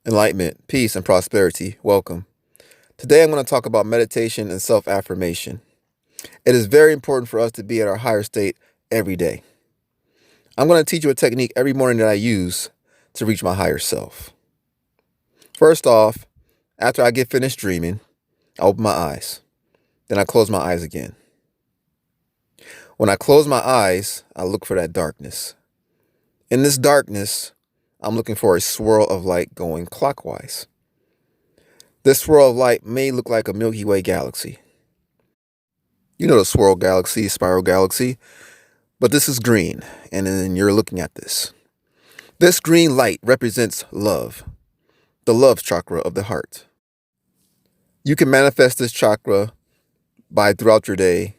enlightenment, peace, and prosperity. Welcome. Today I'm going to talk about meditation and self-affirmation. It is very important for us to be at our higher state every day. I'm going to teach you a technique every morning that I use to reach my higher self. First off, after I get finished dreaming, I open my eyes. Then I close my eyes again. When I close my eyes, I look for that darkness. In this darkness, I'm looking for a swirl of light going clockwise. This swirl of light may look like a Milky Way galaxy. You know the swirl galaxy, spiral galaxy, but this is green, and then you're looking at this. This green light represents love, the love chakra of the heart. You can manifest this chakra by throughout your day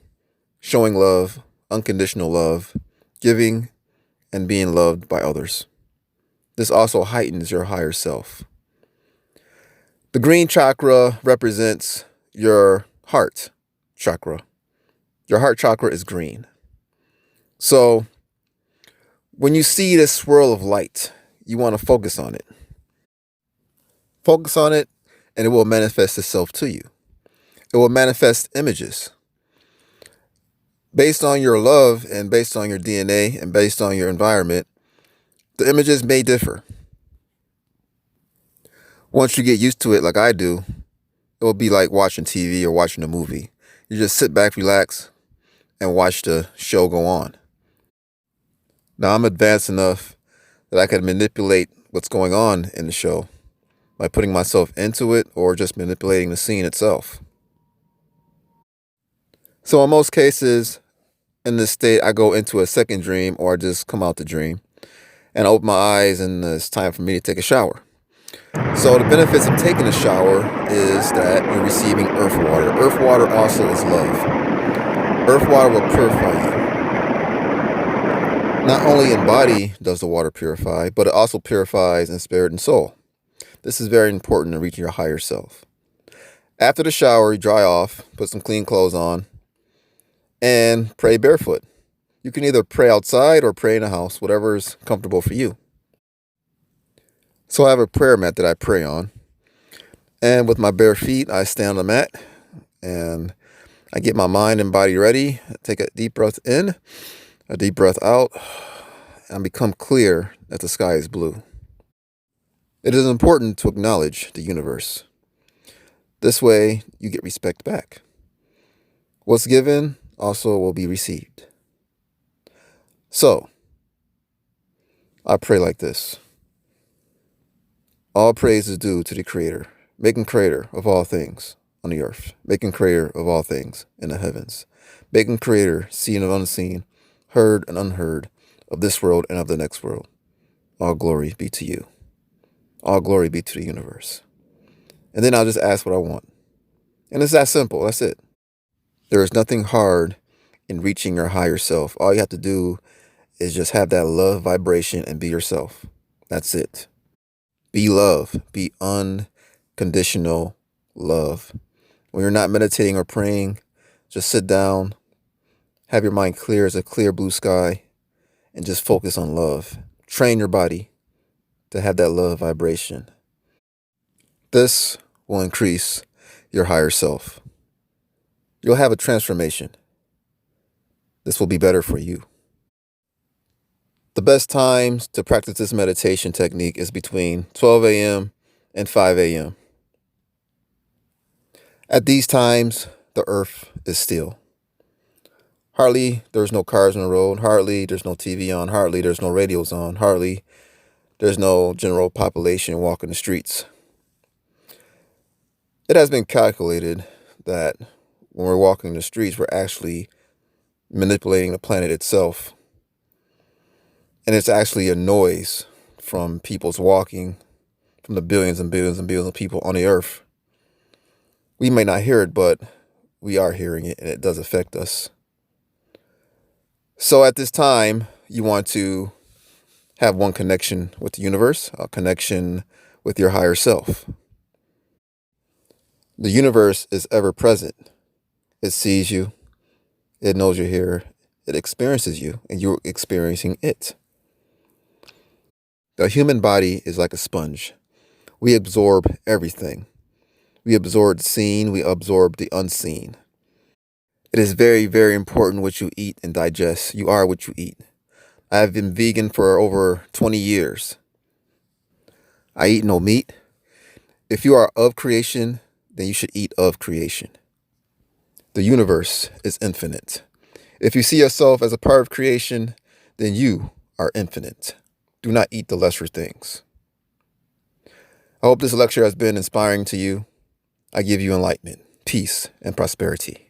showing love, unconditional love, giving, and being loved by others. This also heightens your higher self. The green chakra represents your heart chakra. Your heart chakra is green. So when you see this swirl of light, you want to focus on it. Focus on it, and it will manifest itself to you. It will manifest images. Based on your love and based on your DNA and based on your environment, the images may differ. Once you get used to it like I do, it will be like watching TV or watching a movie. You just sit back, relax, and watch the show go on. Now I'm advanced enough that I can manipulate what's going on in the show by putting myself into it or just manipulating the scene itself. So in most cases, in this state, I go into a second dream or I just come out the dream and I open my eyes and it's time for me to take a shower. So the benefits of taking a shower is that you're receiving earth water. Earth water also is love. Earth water will purify you. Not only in body does the water purify, but it also purifies in spirit and soul. This is very important in reaching your higher self. After the shower, you dry off, put some clean clothes on, and pray barefoot. You can either pray outside or pray in the house, whatever is comfortable for you. So I have a prayer mat that I pray on. And with my bare feet, I stand on the mat and I get my mind and body ready. Take a deep breath in, a deep breath out, and become clear that the sky is blue. It is important to acknowledge the universe. This way, you get respect back. What's given also will be received. So, I pray like this. All praise is due to the Creator, making Creator of all things on the earth, making Creator of all things in the heavens, making Creator seen and unseen, heard and unheard, of this world and of the next world. All glory be to you. All glory be to the universe. And then I'll just ask what I want. And it's that simple. That's it. There is nothing hard in reaching your higher self. All you have to do is just have that love vibration and be yourself. That's it. Be love. Be unconditional love. When you're not meditating or praying, just sit down, have your mind clear as a clear blue sky, and just focus on love. Train your body to have that love vibration. This will increase your higher self. You'll have a transformation. This will be better for you. The best times to practice this meditation technique is between 12 a.m. and 5 a.m. At these times, the earth is still. Hardly there's no cars on the road. Hardly there's no TV on. Hardly there's no radios on. Hardly there's no general population walking the streets. It has been calculated that when we're walking the streets, we're actually manipulating the planet itself. And it's actually a noise from people's walking, from the billions and billions and billions of people on the earth. We may not hear it, but we are hearing it, and it does affect us. So at this time, you want to have one connection with the universe, a connection with your higher self. The universe is ever present. It sees you. It knows you're here. It experiences you, and you're experiencing it. The human body is like a sponge. We absorb everything. We absorb the seen, we absorb the unseen. It is very, very important what you eat and digest. You are what you eat. I have been vegan for over 20 years. I eat no meat. If you are of creation, then you should eat of creation. The universe is infinite. If you see yourself as a part of creation, then you are infinite. Do not eat the lesser things. I hope this lecture has been inspiring to you. I give you enlightenment, peace, and prosperity.